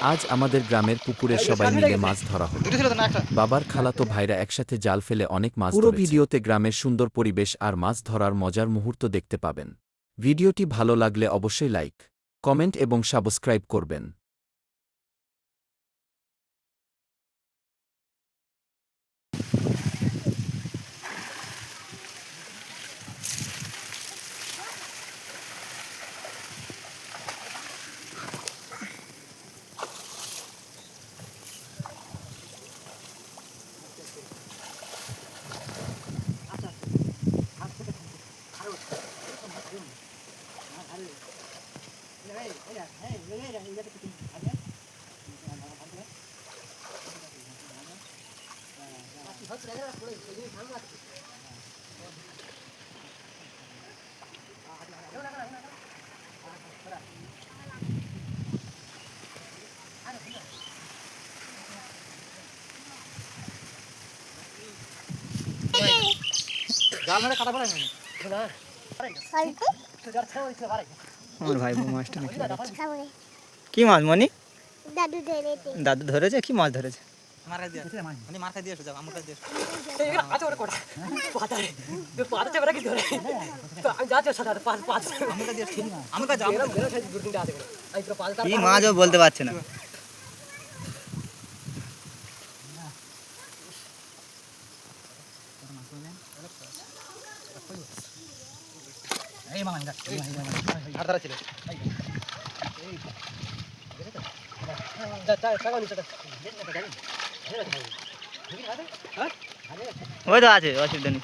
আজ আমাদের গ্রামের পুকুরে সবাই মিলে মাছ ধরা হলো। বাবার খালাতো ভাইরা একসাথে জাল ফেলে অনেক মাছ ধরেছে। পুরো ভিডিওতে গ্রামের সুন্দর পরিবেশ আর মাছ ধরার মজার মুহূর্ত দেখতে পাবেন। ভিডিওটি ভালো লাগলে অবশ্যই লাইক, কমেন্ট এবং সাবস্ক্রাইব করবেন। আমার ভাই মাছটা নাকি কি মাছ মনি? দাদু ধরেছে। কি মাছ ধরেছে? কি মাছও বলতে পারছে না। ওই তো আছে, অসুবিধা নেই।